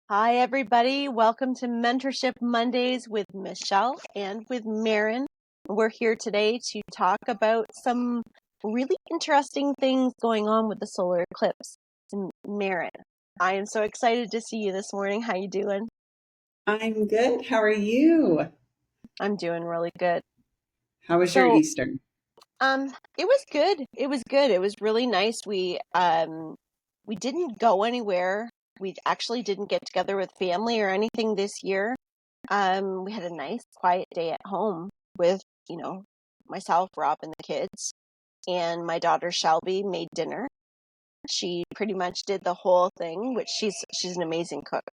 Hi, everybody. Welcome to Mentorship Mondays with Michelle and with Maren. We're here today to talk about some really interesting things going on with the solar eclipse. Maren, I am so excited to see you this morning. How you doing? I'm good. How are you? I'm doing really good. How was your So, Easter? it was good. It was good. It was really nice. We didn't go anywhere. We actually didn't get together with family or anything this year. We had a nice quiet day at home with, myself, Rob, and the kids. And my daughter Shelby made dinner. She pretty much did the whole thing, which she's an amazing cook.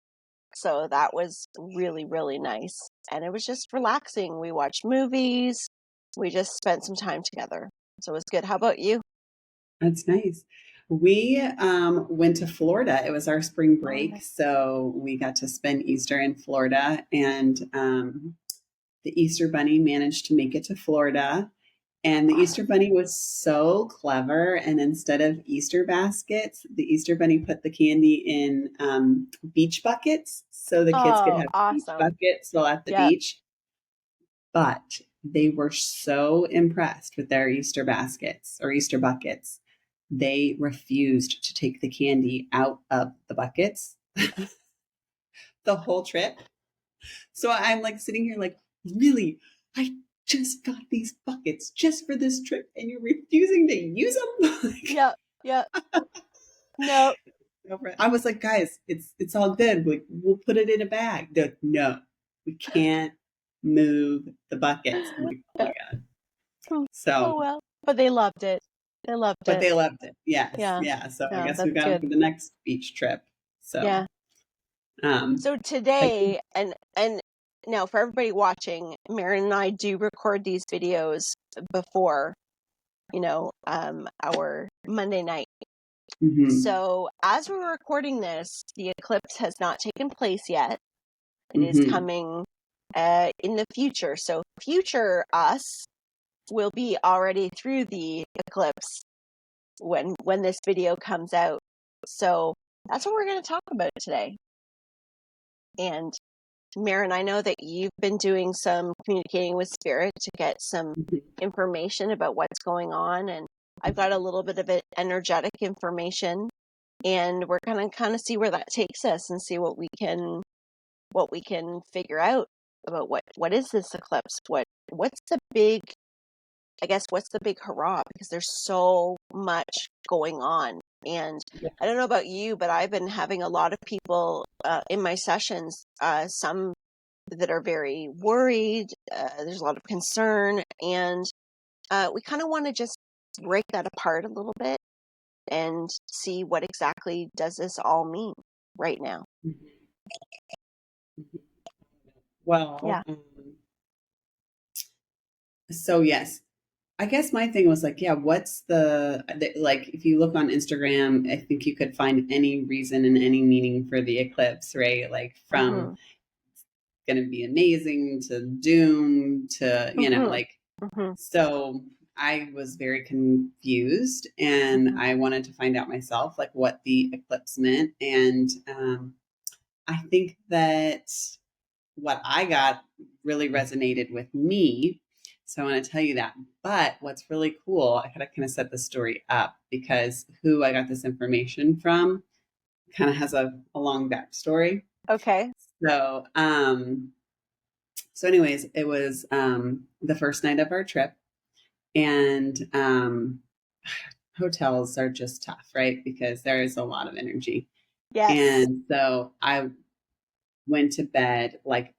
So that was really, really nice. And it was just relaxing. We watched movies. We just spent some time together. So it was good. How about you? That's nice. We went to Florida. It was our spring Oh, break, nice. so we got to spend Easter in Florida, and the Easter Bunny managed to make it to Florida. And the Easter Awesome. Bunny was so clever. And instead of Easter baskets, the Easter Bunny put the candy in beach buckets so the kids could Oh, have beach awesome. buckets while at the Yep. beach. But they were so impressed with their Easter baskets or Easter buckets, they refused to take the candy out of the buckets the whole trip. So I'm like sitting here like, really? I just got these buckets just for this trip and you're refusing to use them? Yep. Yep. No. I was like, guys, it's all good. We'll put it in a bag. They're like, no, we can't move the buckets. I'm like, oh my Yeah. God. Oh, So well. But they loved it. They loved but it. they loved it. Yes. Yeah. Yeah. So I Yeah, guess we that's got them good. for the next beach trip. So, Yeah. um, So but today, and now for everybody watching, Maren and I do record these videos before, our Monday night. mhm, So as we're recording this, the eclipse has not taken place yet. It is mhm, coming in the future. So future us will be already through the eclipse when this video comes out. So that's what we're going to talk about today. And Maren, I know that you've been doing some communicating with spirit to get some mhm, information about what's going on, and I've got a little bit of it energetic information, and we're gonna kind of see where that takes us and see what we can figure out about what is this eclipse? What's the big I guess what's the big hurrah? Because there's so much going on. And yeah, I don't know about you, but I've been having a lot of people in my sessions, some that are very worried. There's a lot of concern. And we kind of want to just break that apart a little bit and see what exactly does this all mean right now. mhm, mhm. Well, Yeah. so yes, I guess my thing was like, yeah, what's like, if you look on Instagram, I think you could find any reason and any meaning for the eclipse, right? Like from Hmm. going to be amazing to doom to, Hmm. like, Hmm. so I was very confused and Hmm. I wanted to find out myself, like what the eclipse meant. And I think that what I got really resonated with me. So I want to tell you that. But what's really cool, I gotta kind of set the story up because who I got this information from kind of has a long backstory. Okay. So, so anyways, it was the first night of our trip, and hotels are just tough, right? Because there is a lot of energy. Yes. And so I went to bed like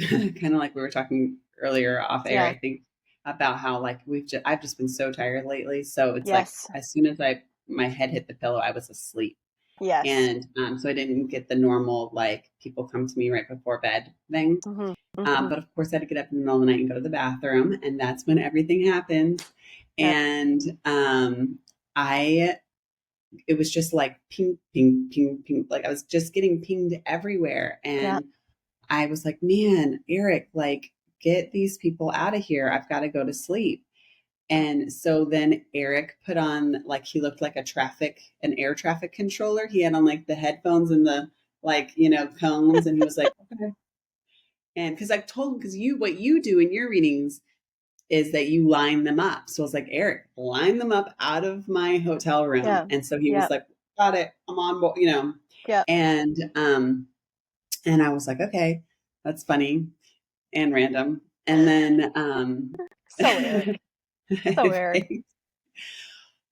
kind of like we were talking earlier off air, Yeah. I think, about how like I've just been so tired lately. So it's like Yes. as soon as my head hit the pillow, I was asleep. Yes. And so I didn't get the normal like people come to me right before bed thing. Hmm. Hmm. But of course, I had to get up in the middle of the night and go to the bathroom, and that's when everything happens. Yep. And I it was just like ping, ping, ping, ping. Like I was just getting pinged everywhere. Yeah. And I was like, man, Eric, like, get these people out of here. I've got to go to sleep. And so then Eric put on, like, he looked like an air traffic controller. He had on like the headphones and like, cones. And he was like, okay. And because I told him, because what you do in your readings is that you line them up. So I was like, Eric, line them up out of my hotel room. Yeah. And so he Yeah. was like, got it. I'm on board, Yeah. and I was like, okay, that's funny and random. And then, So Eric. So Eric.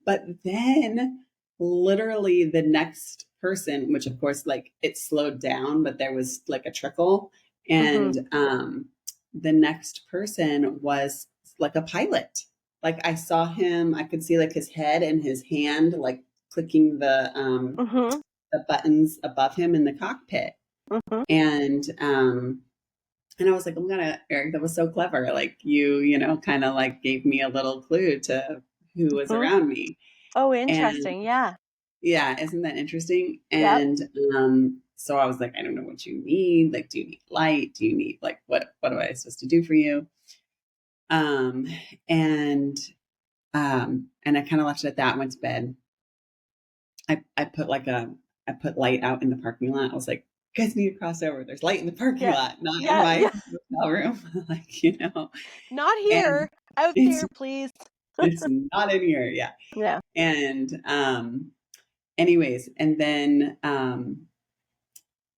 but then literally the next person, which of course, like it slowed down, but there was like a trickle. Mm-hmm. And the next person was like a pilot. Like I saw him, I could see like his head and his hand, like clicking Mm-hmm. the buttons above him in the cockpit. Mm-hmm. And I was like, oh my God, Eric, that was so clever. Like kind of like gave me a little clue to who was Mm-hmm. around me. Oh, And interesting. Yeah. yeah, isn't that interesting? Yep. And so I was like, I don't know what you need. Like, do you need light? Do you need like what am I supposed to do for you? Um and and I kind of left it at that, went to bed. I put light out in the parking lot. I was like, you guys need to cross over. There's light in the parking Yeah. lot, not in Yeah. my Yeah. hotel room. Like, Not and here. Out it's there, please. it's not in here. Yeah. Yeah. And anyways, and then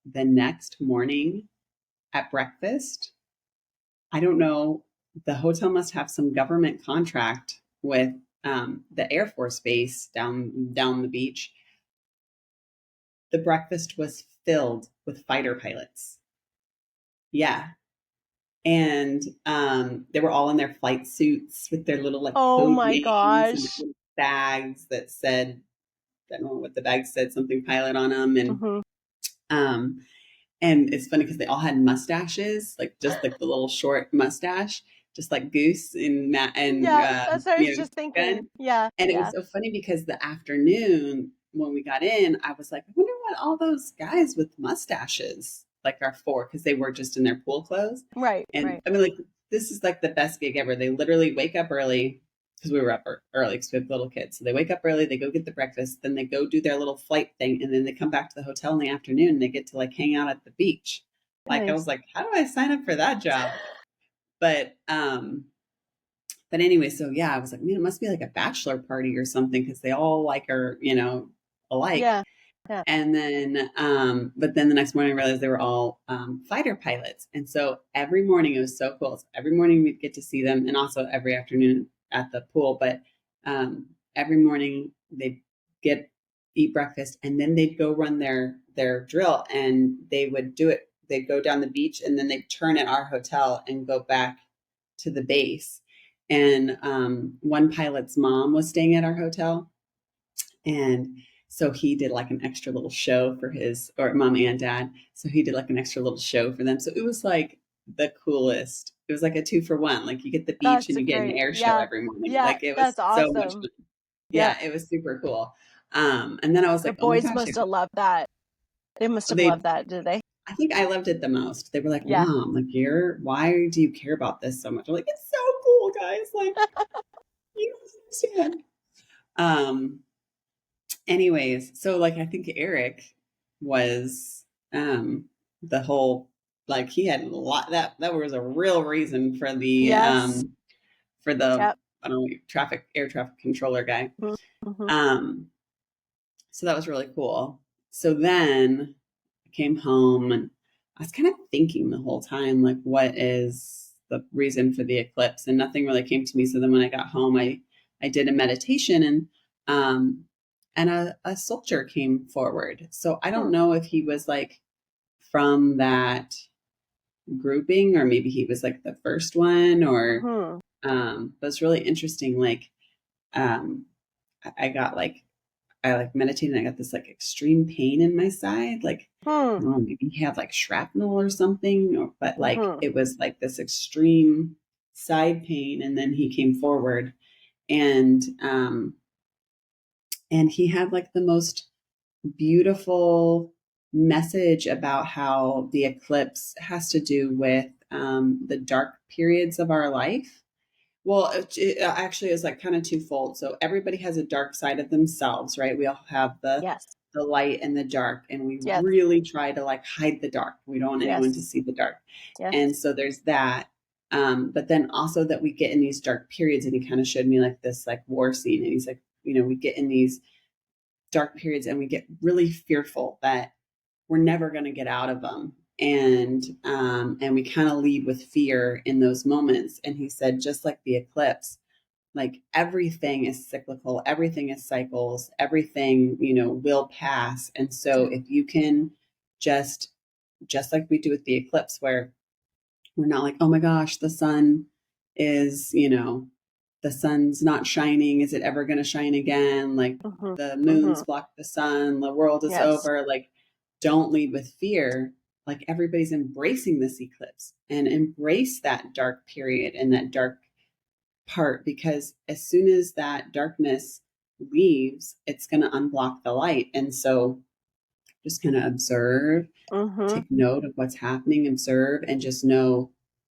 the next morning at breakfast, I don't know, the hotel must have some government contract with the Air Force Base down the beach. The breakfast was filled with fighter pilots. Yeah. And they were all in their flight suits with their little like Oh code my names and gosh. little bags that said, I don't know what the bag said, something pilot on them. Mm-hmm. Um, and it's funny because they all had mustaches, like just like the little short mustache, just like Goose and Matt and Yeah, that's what I was just thinking. Gun. Yeah. And it was Yeah. so funny because the afternoon when we got in, I was like, I wonder what all those guys with mustaches like are for, because they were just in their pool clothes. Right. And Right. I mean, like, this is like the best gig ever. They literally wake up early because we were up early because we have little kids. So they wake up early, they go get the breakfast, then they go do their little flight thing, and then they come back to the hotel in the afternoon and they get to like hang out at the beach. Like I Nice. was like, how do I sign up for that job? But anyway, so yeah, I was like, man, it must be like a bachelor party or something because they all like are, alike. Yeah. Yeah. And then, but then the next morning I realized they were all fighter pilots. And so every morning it was so cool. So every morning we'd get to see them, and also every afternoon at the pool. But every morning they'd eat breakfast, and then they'd go run their drill, and they would do it. They'd go down the beach, and then they'd turn at our hotel and go back to the base. And one pilot's mom was staying at our hotel, and so he did like an extra little show for his, or mom and dad. So he did like an extra little show for them. So it was like the coolest. It was like a 2-for-1. Like you get the beach That's and you get an great. air show Yeah. every morning. Yeah. Like it was That's so much awesome. fun. Yep. Yeah, it was super cool. And then I was The like, oh my boys gosh, must have loved that. They must have they, loved that, did they? I think I loved it the most. They were like, Yeah. Mom, like why do you care about this so much? I'm like, it's so cool, guys. Like, you don't understand. Um, anyways, so like I think Eric was the whole, like he had a lot, that was a real reason for the Yes. Yep. I don't know, air traffic controller guy. Mm-hmm. Um so that was really cool. So then I came home and I was kind of thinking the whole time, like, what is the reason for the eclipse? And nothing really came to me. So then when I got home, I did a meditation, um, and a soldier came forward. So I don't know if he was like from that grouping, or maybe he was like the first one, or, Mm-hmm. but it's really interesting. Like, um, I got like, I like meditated and I got this like extreme pain in my side. Like, I Hmm. don't know, maybe he had like shrapnel or something, but like Mm-hmm. it was like this extreme side pain. And then he came forward, and he had like the most beautiful message about how the eclipse has to do with the dark periods of our life. Well, it actually is like kind of twofold. So everybody has a dark side of themselves, right? We all have the Yes. the light and the dark, and we Yes. really try to like hide the dark. We don't want anyone to Yes. see the dark. Yes. And so there's that. But then also that we get in these dark periods, and he kind of showed me like this like war scene, and he's like, we get in these dark periods and we get really fearful that we're never going to get out of them. And we kind of lead with fear in those moments. And he said, just like the eclipse, like everything is cyclical, everything is cycles, everything, will pass. And so if you can just like we do with the eclipse, where we're not like, oh my gosh, is, the sun's not shining. Is it ever going to shine again? Like Mm-hmm. the Mm-hmm. moon's blocked the sun, the world is Yes. over. Like, don't lead with fear. Like everybody's embracing this eclipse and embrace that dark period and that dark part, because as soon as that darkness leaves, it's going to unblock the light. And so just kind of observe, Mm-hmm. take note of what's happening, observe, and just know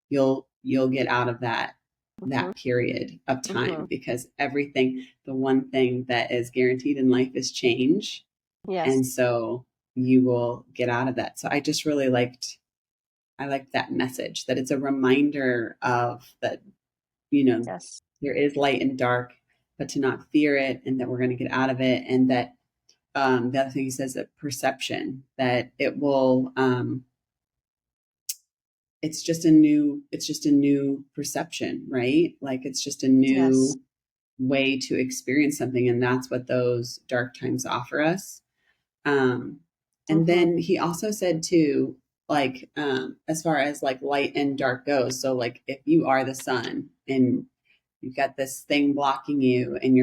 you'll get out of Mm-hmm. that period of Mm-hmm. time, because the one thing that is guaranteed in life is change. Yes. And so you will get out of that. So I liked that message, that it's a reminder of that, Yes. there is light and dark, but to not fear it, and that we're going to get out of it. And that the other thing he says, that perception, that it will, it's just a new perception, right? Like it's just a Yes. new way to experience something. And that's what those dark times offer us. Um, and Mm-hmm. then he also said too, like, as far as like light and dark goes. So like if you are the sun and you've got this thing blocking you, and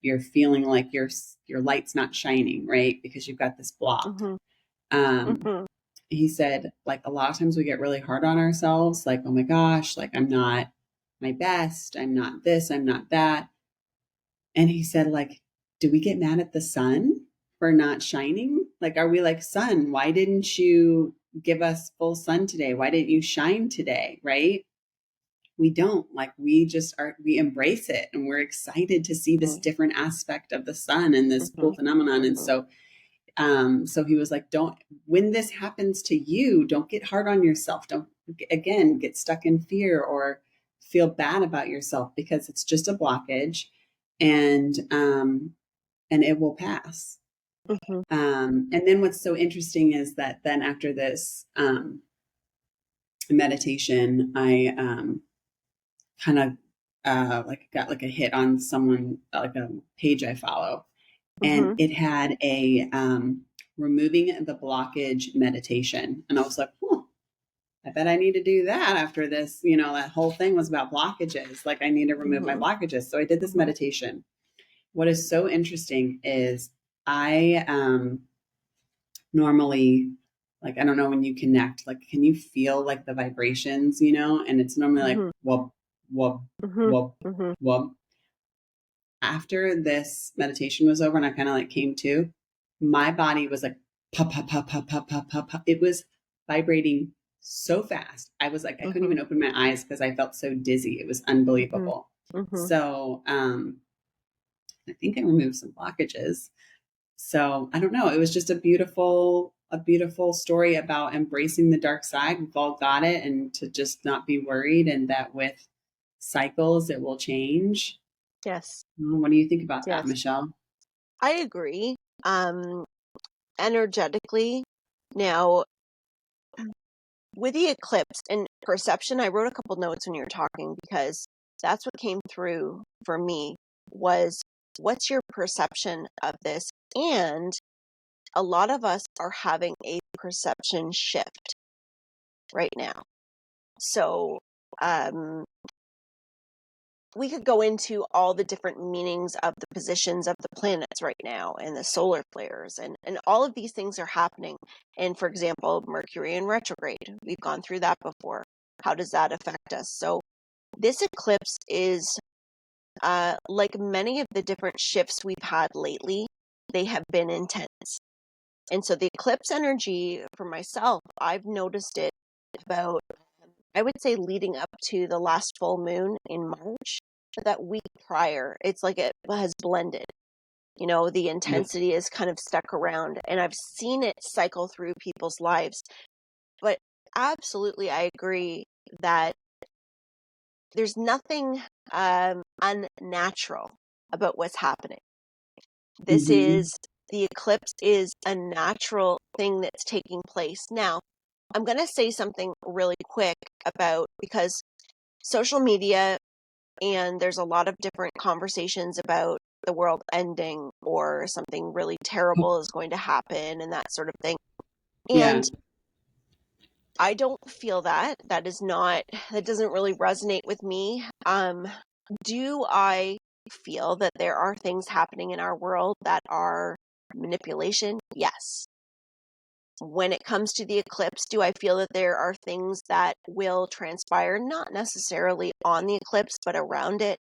you're feeling like your light's not shining, right? Because you've got this block. Mm-hmm. Um, Mm-hmm. he said, like, a lot of times we get really hard on ourselves, like, oh my gosh, like I'm not my best, I'm not this, I'm not that. And he said, like, do we get mad at the sun for not shining? Like, are we like, sun, why didn't you give us full sun today? Why didn't you shine today? Right? We don't. Like, we embrace it, and we're excited to see this different aspect of the sun and this Mm-hmm. cool phenomenon. And Mm-hmm. so he was like, don't, when this happens to you, don't get hard on yourself. Don't, again, get stuck in fear or feel bad about yourself, because it's just a blockage, and it will pass. Mm-hmm. And then what's so interesting is that then after this meditation, I kind of like got like a hit on someone, like a page I follow, and Mm-hmm. it had a removing the blockage meditation. And I was like, oh, I bet I need to do that after this. That whole thing was about blockages. Like, I need to remove my Mm-hmm. blockages. So I did this Mm-hmm. meditation. What is so interesting is I normally, like, I don't know, when you connect, like, can you feel like the vibrations, and it's normally like, Mm-hmm. whoop, whoop, Mm-hmm. whoop, Mm-hmm. whoop. After this meditation was over and I kind of like came to, my body was like pop, pop, pop, pop, pop, pop, pop, pop. It was vibrating so fast. I was like, I couldn't Mm-hmm. even open my eyes because I felt so dizzy. It was Mm-hmm. unbelievable. Mm-hmm. So I think I removed some blockages. So I don't know. It was just a beautiful story about embracing the dark side. We've all got it, and to just not be worried, and that with cycles it will change. Yes. What do you think about that, Yes. Michelle? I agree. Energetically, now with the eclipse and perception, I wrote a couple notes when you were talking, because that's what came through for me was, what's your perception of this? And a lot of us are having a perception shift right now. So, we could go into all the different meanings of the positions of the planets right now and the solar flares, and all of these things are happening. And for example, Mercury in retrograde, we've gone through that before. How does that affect us? So this eclipse is like many of the different shifts we've had lately, they have been intense. And so the eclipse energy for myself, I've noticed it about, I would say, leading up to the last full moon in March. That week prior, it's like it has blended. The intensity is kind of stuck around, and I've seen it cycle through people's lives. But absolutely, I agree that there's nothing unnatural about what's happening. Mm-hmm. The eclipse is a natural thing that's taking place. Now, I'm going to say something really quick because social media, and there's a lot of different conversations about the world ending or something really terrible is going to happen and that sort of thing. Yeah. And I don't feel that. That doesn't really resonate with me. Do I feel that there are things happening in our world that are manipulation? Yes. When it comes to the eclipse, do I feel that there are things that will transpire, not necessarily on the eclipse, but around it,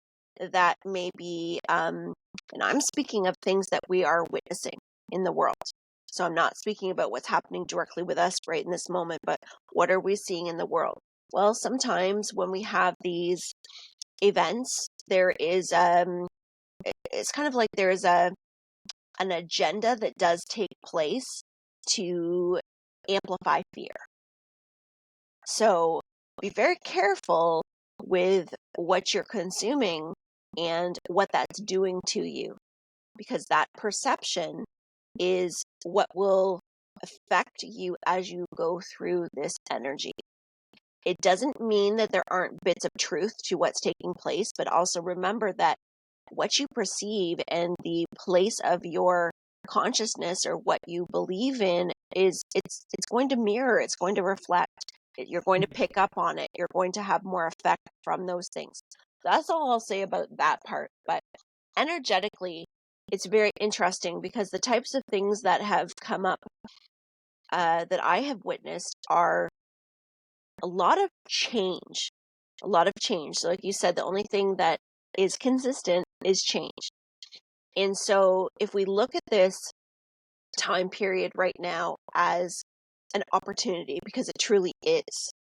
that may be, and I'm speaking of things that we are witnessing in the world. So I'm not speaking about what's happening directly with us right in this moment, but what are we seeing in the world? Well, sometimes when we have these events, it's kind of like there is an agenda that does take place to amplify fear. So be very careful with what you're consuming and what that's doing to you, because that perception is what will affect you as you go through this energy. It doesn't mean that there aren't bits of truth to what's taking place, but also remember that what you perceive and the place of your consciousness or what you believe in it's going to mirror, it's going to reflect. You're going to pick up on it. You're going to have more effect from those things. That's all I'll say about that part. But energetically, it's very interesting because the types of things that have come up that I have witnessed are a lot of change. A lot of change. So, like you said, the only thing that is consistent is change. And so, if we look at this time period right now as an opportunity, because it truly is,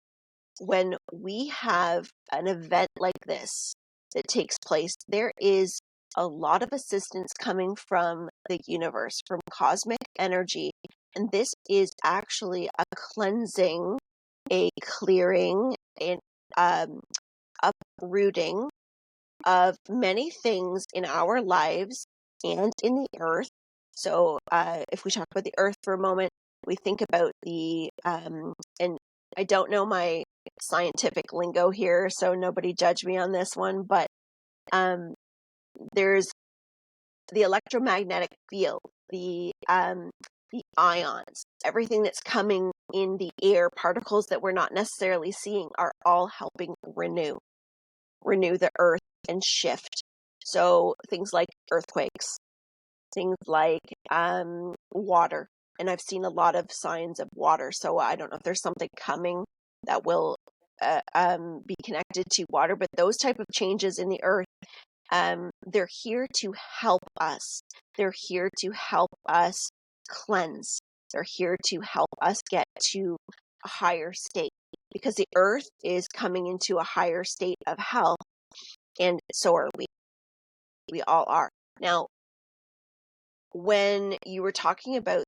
when we have an event like this that takes place, there is a lot of assistance coming from the universe, from cosmic energy. And this is actually a cleansing, a clearing, an uprooting of many things in our lives and in the earth. So, if we talk about the earth for a moment, we think about and I don't know my scientific lingo here, so nobody judge me on this one, but um, there's the electromagnetic field, the ions, everything that's coming in the air, particles that we're not necessarily seeing, are all helping renew the earth and shift. So things like earthquakes, things like water. And I've seen a lot of signs of water. So I don't know if there's something coming that will be connected to water, but those type of changes in the earth, they're here to help us. They're here to help us cleanse. They're here to help us get to a higher state, because the earth is coming into a higher state of health, and so are we. We all are. Now, when you were talking about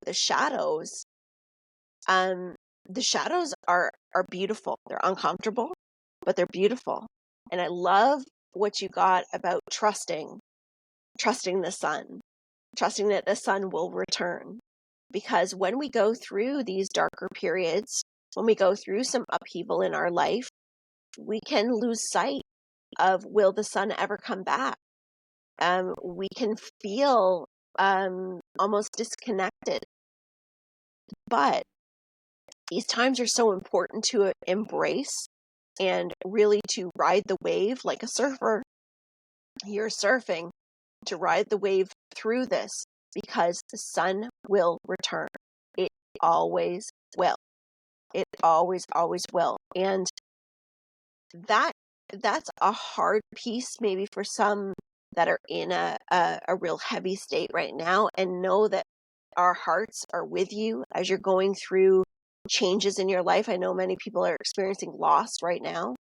um, the shadows are beautiful. They're uncomfortable, but they're beautiful. And I love what you got about trusting the sun, trusting that the sun will return. Because when we go through these darker periods, when we go through some upheaval in our life, we can lose sight of, will the sun ever come back? We can feel almost disconnected. But these times are so important to embrace and really to ride the wave like a surfer. You're surfing to ride the wave through this, because the sun will return. It always will. It always will. And that that's a hard piece maybe for some that are in a real heavy state right now, and know that our hearts are with you as you're going through changes in your life. I know many people are experiencing loss right now.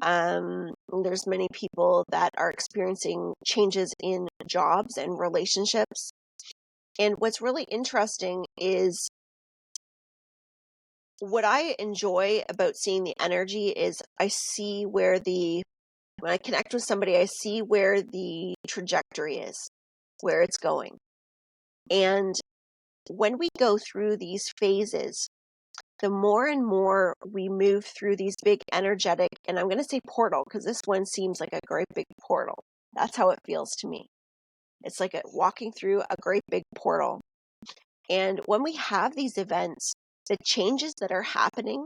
There's many people that are experiencing changes in jobs and relationships. And what's really interesting is what I enjoy about seeing the energy is I see when I connect with somebody, I see where the trajectory is, where it's going. And when we go through these phases, the more and more we move through these big energetic, and I'm going to say portal because this one seems like a great big portal. That's how it feels to me. It's like walking through a great big portal. And when we have these events, the changes that are happening,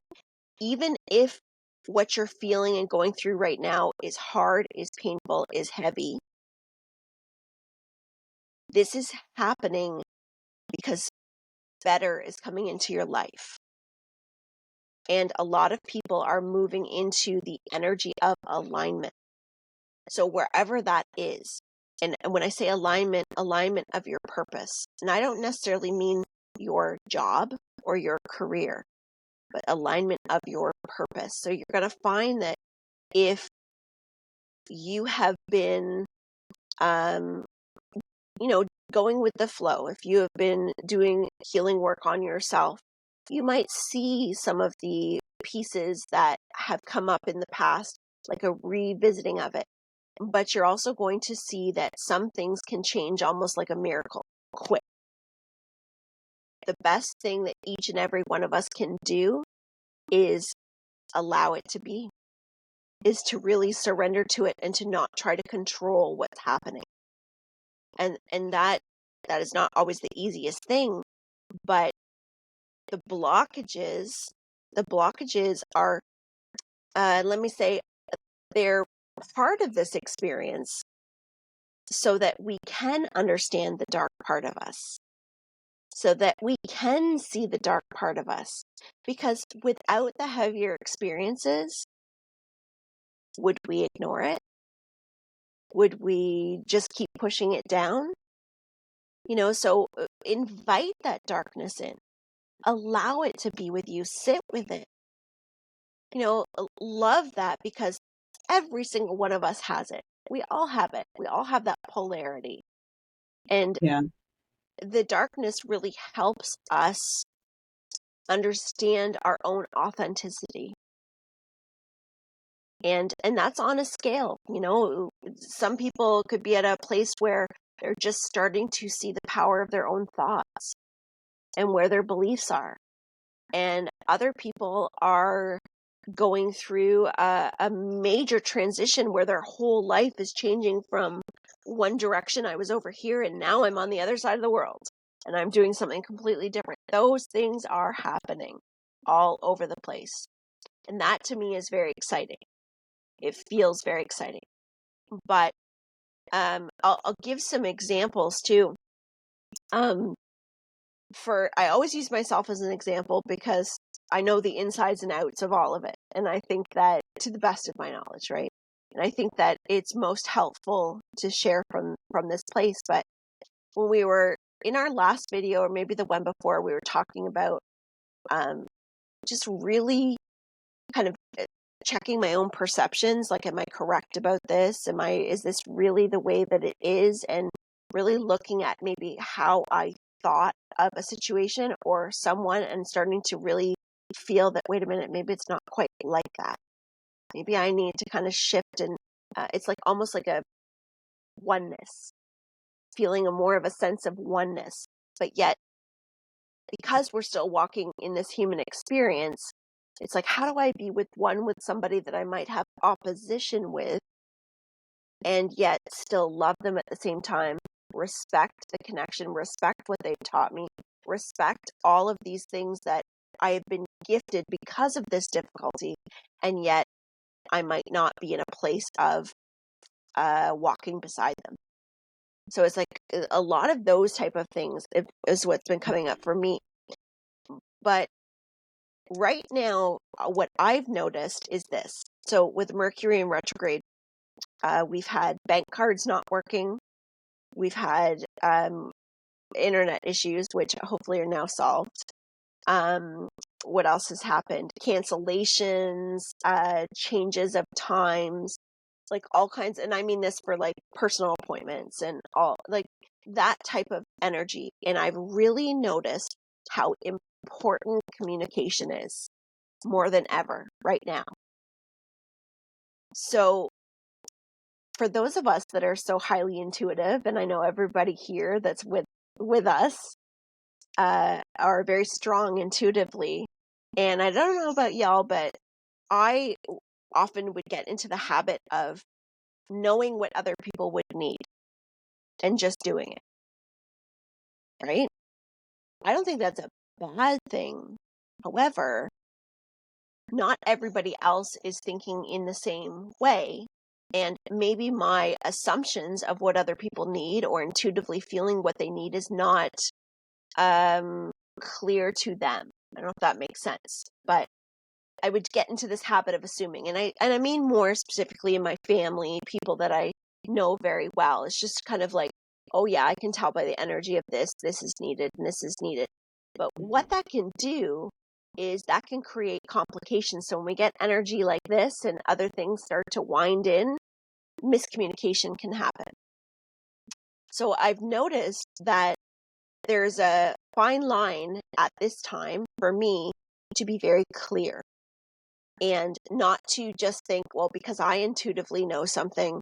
even if what you're feeling and going through right now is hard, is painful, is heavy, this is happening because better is coming into your life. And a lot of people are moving into the energy of alignment. So wherever that is, and when I say alignment of your purpose, and I don't necessarily mean your job or your career, but alignment of your purpose. So you're going to find that if you have been, going with the flow, if you have been doing healing work on yourself, you might see some of the pieces that have come up in the past, like a revisiting of it. But you're also going to see that some things can change almost like a miracle, quick. The best thing that each and every one of us can do is allow it to be, is to really surrender to it and to not try to control what's happening. And that is not always the easiest thing, but the blockages are, let me say, they're part of this experience so that we can understand the dark part of us, so that we can see the dark part of us. Because without the heavier experiences, would we ignore it? Would we just keep pushing it down? So invite that darkness in. Allow it to be with you. Sit with it. Love that, because every single one of us has it. We all have it. We all have that polarity. And Yeah. the darkness really helps us understand our own authenticity. And that's on a scale. Some people could be at a place where they're just starting to see the power of their own thoughts and where their beliefs are. And other people are going through a major transition where their whole life is changing from one direction. I was over here and now I'm on the other side of the world and I'm doing something completely different. Those things are happening all over the place. And that to me is very exciting. It feels very exciting. But I'll give some examples too. I always use myself as an example because I know the insides and outs of all of it. And I think that, to the best of my knowledge, right? And I think that it's most helpful to share from this place. But when we were in our last video, or maybe the one before, we were talking about just really kind of checking my own perceptions. Like, am I correct about this? Is this really the way that it is? And really looking at maybe how I thought of a situation or someone and starting to really feel that, wait a minute, maybe it's not quite like that. Maybe I need to kind of shift, and it's like almost like a oneness, feeling more of a sense of oneness. But yet, because we're still walking in this human experience, it's like, how do I be with somebody that I might have opposition with and yet still love them at the same time, respect the connection, respect what they've taught me, respect all of these things that I have been gifted because of this difficulty, and yet I might not be in a place of walking beside them. So it's like a lot of those type of things is what's been coming up for me. But right now, what I've noticed is this. So with Mercury in retrograde, we've had bank cards not working. We've had internet issues, which hopefully are now solved. Um, what else has happened? Cancellations, changes of times, like all kinds. And I mean this for like personal appointments and all like that type of energy. And I've really noticed how important communication is more than ever right now. So for those of us that are so highly intuitive, and I know everybody here that's with us are very strong intuitively. And I don't know about y'all, but I often would get into the habit of knowing what other people would need and just doing it, right? I don't think that's a bad thing. However, not everybody else is thinking in the same way. And maybe my assumptions of what other people need or intuitively feeling what they need is not clear to them. I don't know if that makes sense, but I would get into this habit of assuming, and I mean more specifically in my family, people that I know very well. It's just kind of like, oh yeah, I can tell by the energy of this is needed and this is needed. But what that can do is that can create complications. So when we get energy like this and other things start to wind in, miscommunication can happen. So I've noticed that there's a fine line at this time for me to be very clear and not to just think, well, because I intuitively know something,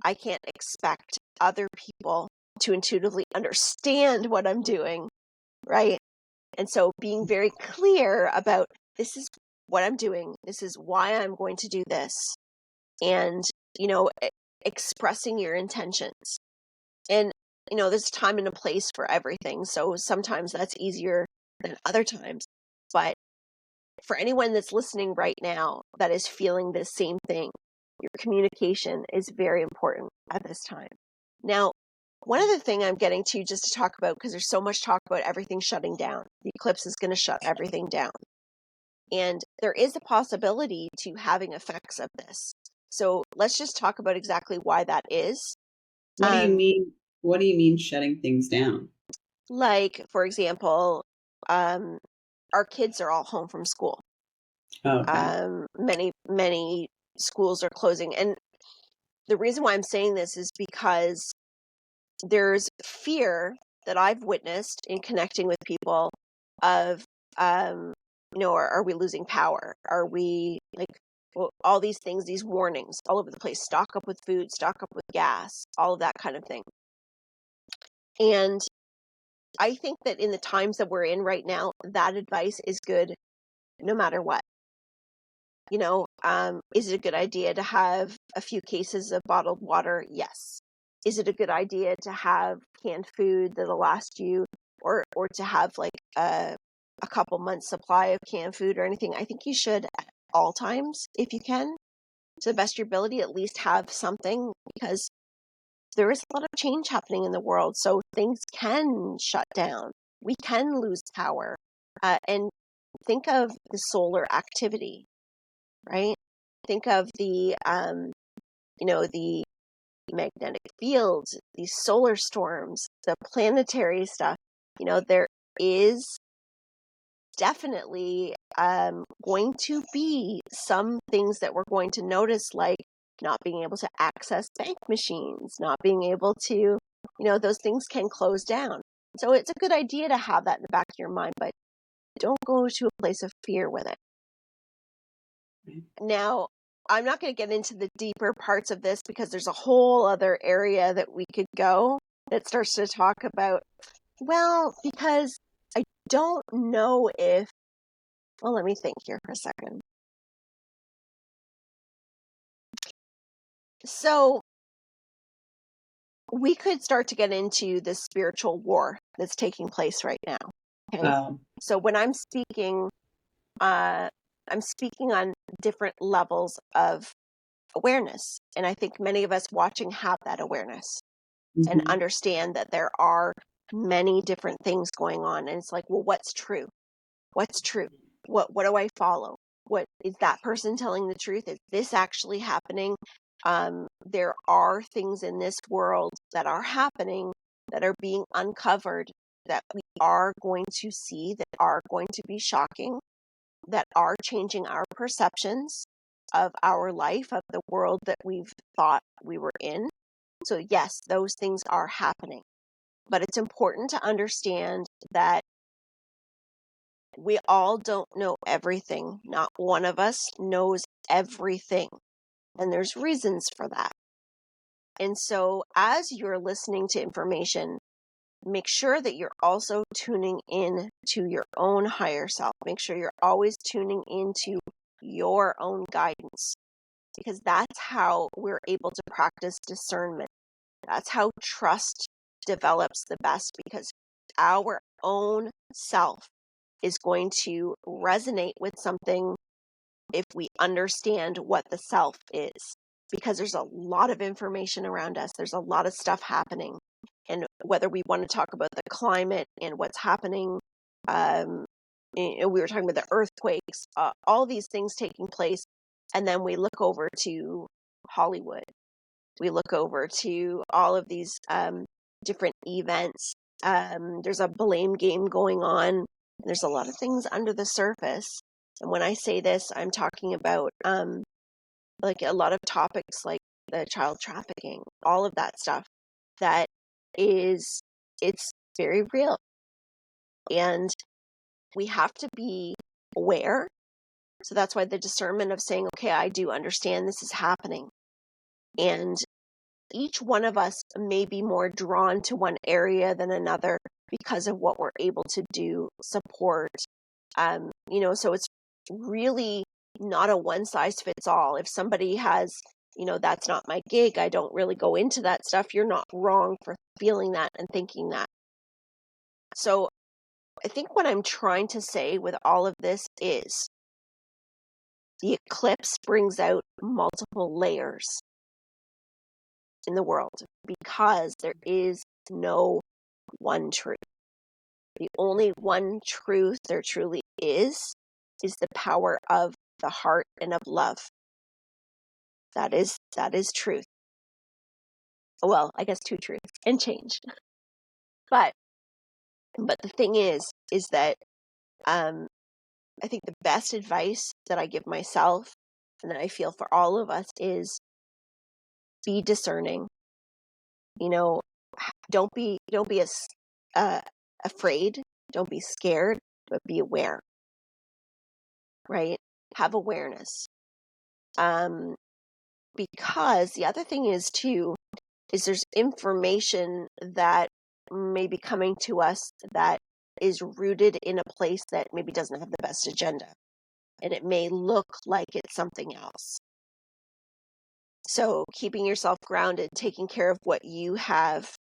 I can't expect other people to intuitively understand what I'm doing, right? And so being very clear about this is what I'm doing, this is why I'm going to do this, and, expressing your intentions. And, there's a time and a place for everything. So sometimes that's easier than other times. But for anyone that's listening right now that is feeling the same thing, your communication is very important at this time. Now, one other thing I'm getting to just to talk about, because there's so much talk about everything shutting down. The eclipse is going to shut everything down. And there is a possibility to having effects of this. So let's just talk about exactly why that is. What do you mean? What do you mean shutting things down? Like, for example, our kids are all home from school. Okay. Many schools are closing. And the reason why I'm saying this is because there's fear that I've witnessed in connecting with people of, are we losing power? Are we like, well, all these things, these warnings all over the place, stock up with food, stock up with gas, all of that kind of thing. And I think that in the times that we're in right now, that advice is good no matter what. Is it a good idea to have a few cases of bottled water? Yes. Is it a good idea to have canned food that'll last you, or to have like a couple months supply of canned food or anything? I think you should at all times, if you can, to the best of your ability, at least have something, because there is a lot of change happening in the world. So things can shut down. We can lose power. And think of the solar activity, right? Think of the magnetic fields, these solar storms, the planetary stuff. There is definitely going to be some things that we're going to notice, like not being able to access bank machines, not being able to, those things can close down. So it's a good idea to have that in the back of your mind, but don't go to a place of fear with it. Now, I'm not going to get into the deeper parts of this because there's a whole other area that we could go that starts to talk about, well, because I don't know if, well, let me think here for a second. So we could start to get into this spiritual war that's taking place right now. Okay. So when I'm speaking on different levels of awareness. And I think many of us watching have that awareness and understand that there are many different things going on. And it's like, well, what's true? What's true? What do I follow? What is that person telling the truth? Is this actually happening? There are things in this world that are happening that are being uncovered that we are going to see, that are going to be shocking, that are changing our perceptions of our life, of the world that we've thought we were in. So yes, those things are happening. But it's important to understand that we all don't know everything. Not one of us knows everything. And there's reasons for that. And so as you're listening to information, make sure that you're also tuning in to your own higher self. Make sure you're always tuning into your own guidance, because that's how we're able to practice discernment. That's how trust develops the best, because our own self is going to resonate with something if we understand what the self is, because there's a lot of information around us. There's a lot of stuff happening. And whether we want to talk about the climate and what's happening, we were talking about the earthquakes, all these things taking place. And then we look over to Hollywood. We look over to all of these different events. There's a blame game going on. There's a lot of things under the surface. And when I say this, I'm talking about like a lot of topics like the child trafficking, all of that stuff that is, it's very real. And we have to be aware. So that's why the discernment of saying, okay, I do understand this is happening. And each one of us may be more drawn to one area than another because of what we're able to do, support. So it's really not a one size fits all. If somebody has, that's not my gig, I don't really go into that stuff, you're not wrong for feeling that and thinking that. So I think what I'm trying to say with all of this is the eclipse brings out multiple layers in the world, because there is no one truth. The only one truth there truly is the power of the heart and of love. That is truth. Well, I guess two truths and change. But the thing is that I think the best advice that I give myself and that I feel for all of us is be discerning. Don't be as afraid. Don't be scared, but be aware. Right? Have awareness. Because the other thing is too, is there's information that may be coming to us that is rooted in a place that maybe doesn't have the best agenda. And it may look like it's something else. So keeping yourself grounded, taking care of what you have,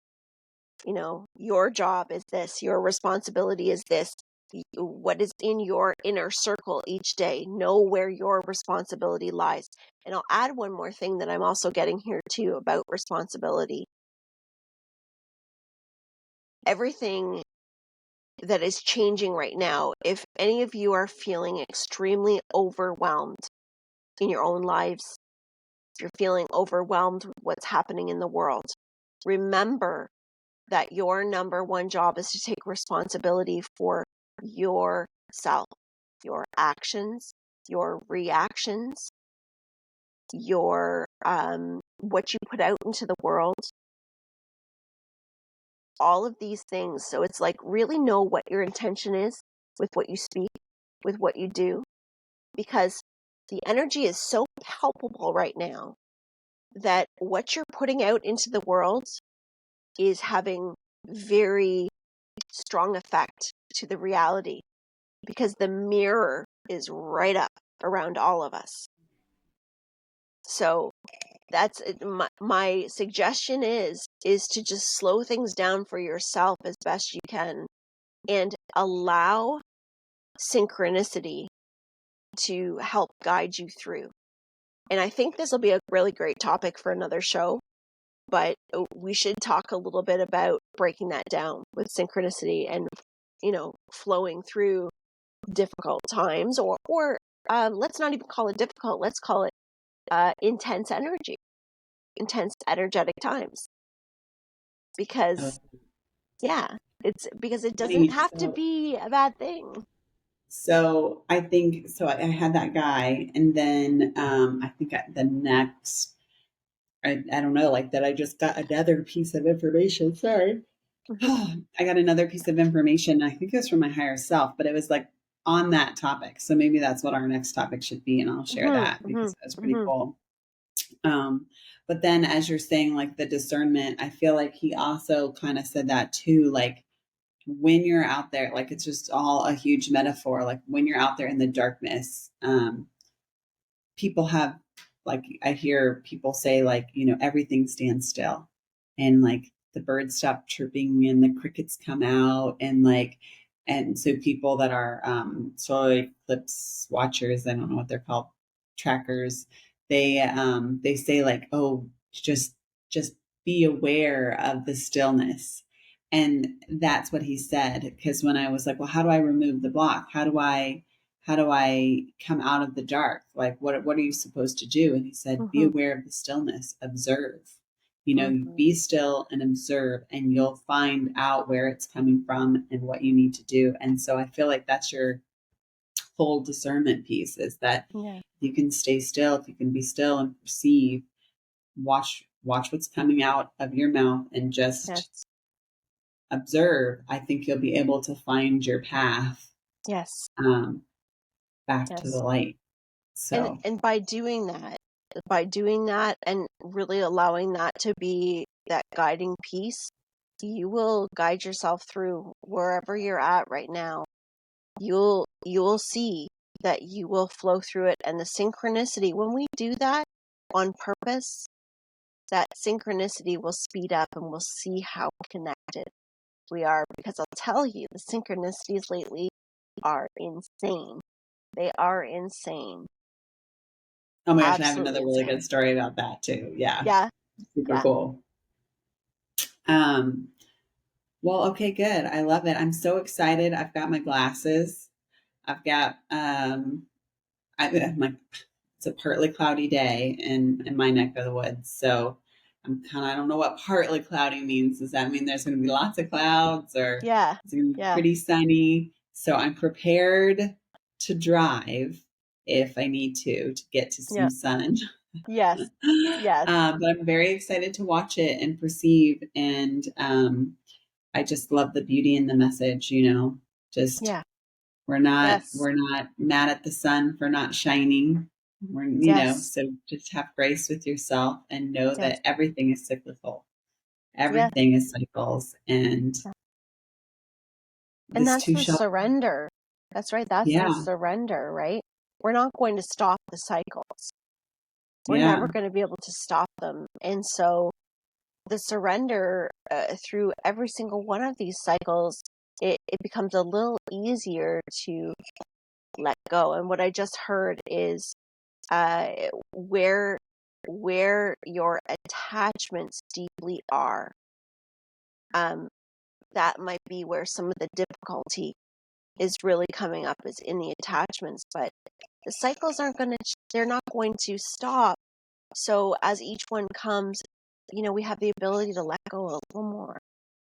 your job is this, your responsibility is this, what is in your inner circle each day. Know where your responsibility lies. And I'll add one more thing that I'm also getting here too about responsibility. Everything that is changing right now, if any of you are feeling extremely overwhelmed in your own lives, if you're feeling overwhelmed with what's happening in the world, remember that your number one job is to take responsibility for yourself, your actions, your reactions, your what you put out into the world, all of these things. So it's like, really know what your intention is with what you speak, with what you do, because the energy is so palpable right now that what you're putting out into the world is having very strong effect to the reality, because the mirror is right up around all of us. So that's my suggestion is to just slow things down for yourself as best you can and allow synchronicity to help guide you through. And I think this will be a really great topic for another show, but we should talk a little bit about breaking that down with synchronicity and, flowing through difficult times, or let's not even call it difficult. Let's call it intense energetic times. Because, yeah. It's because it doesn't Funny. have to be a bad thing. So I think so. I had that guy, and then I think the next, I don't know, like that. I just got another piece of information. Sorry, Mhm, I got another piece of information. I think it was from my higher self, but it was like on that topic. So maybe that's what our next topic should be, and I'll share mhm, that mhm, because that's pretty mhm, cool. But then as you're saying, like the discernment, I feel like he also kind of said that too, like when you're out there, like it's just all a huge metaphor. Like when you're out there in the darkness, people have, like I hear people say, like, everything stands still, and like the birds stop chirping and the crickets come out, and like, and so people that are solar eclipse watchers, I don't know what they're called, trackers, they say like, oh, just be aware of the stillness. And that's what he said, because when I was like, well, how do I remove the block, how do I come out of the dark? Like, what are you supposed to do? And he said, be mhm, aware of the stillness, observe, mhm. be still and observe, and you'll find out where it's coming from and what you need to do. And so I feel like that's your whole discernment piece, is that Yeah. you can stay still, if you can be still and perceive, watch what's coming out of your mouth and just Yes. observe. I think you'll be able to find your path Yes. um, back to the Yes. light. And So and by doing that and really allowing that to be that guiding piece, you will guide yourself through wherever you're at right now. You'll see that you will flow through it, and the synchronicity, when we do that on purpose, that synchronicity will speed up and we'll see how connected we are, because I'll tell you, the synchronicities lately are insane. They are insane. oh my gosh, I have Absolutely another really good insane. story about that too. Yeah, Yeah, super yeah, cool. Um, well, okay, good. I love it. I'm so excited. I've got my glasses. I've got I'm like, it's a partly cloudy day in my neck of the woods. So I don't know what partly cloudy means. Does that mean there's going to be lots of clouds, or yeah, is it going to be yeah, pretty sunny? So I'm prepared to drive if I need to get to some yeah, sun. yes, yes, But I'm very excited to watch it and perceive. And I just love the beauty in the message, just yeah, we're not yes, we're not mad at the sun for not shining. yes, So just have grace with yourself and know yes, that everything is cyclical. yes. Everything is cycles, and And this that's too the shall. surrender. That's right. That's the Yeah, surrender, right? We're not going to stop the cycles. We're never yeah. going to be able to stop them. And so the surrender through every single one of these cycles, it becomes a little easier to let go. And what I just heard is uh, where where your attachments deeply are. Um, that might be where some of the difficulty is really coming up, is in the attachments. But the cycles aren't going to, they're not going to stop. So as each one comes, we have the ability to let go a little more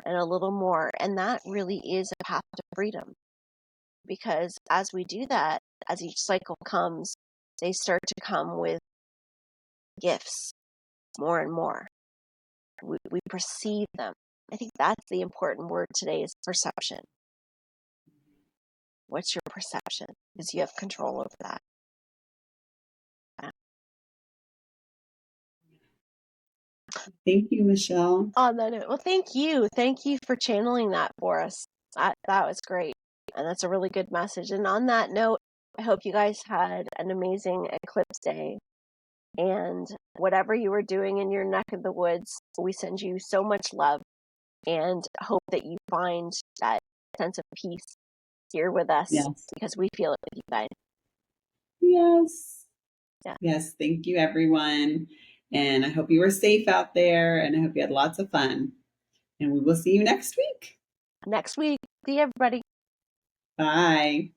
and a little more. And that really is a path to freedom, because as we do that, as each cycle comes, they start to come with gifts more and more. We perceive them. I think that's the important word today, is perception. What's your perception? Because you have control over that. Thank you, Michelle. On that note, well, thank you. Thank you for channeling that for us. That was great. And that's a really good message. And on that note, I hope you guys had an amazing eclipse day. And whatever you were doing in your neck of the woods, we send you so much love and hope that you find that sense of peace here with us, Yes, because we feel it with you guys. yes, Yeah. yes. Thank you, everyone. And I hope you were safe out there, and I hope you had lots of fun. And we will see you next week. Next week. See everybody. Bye.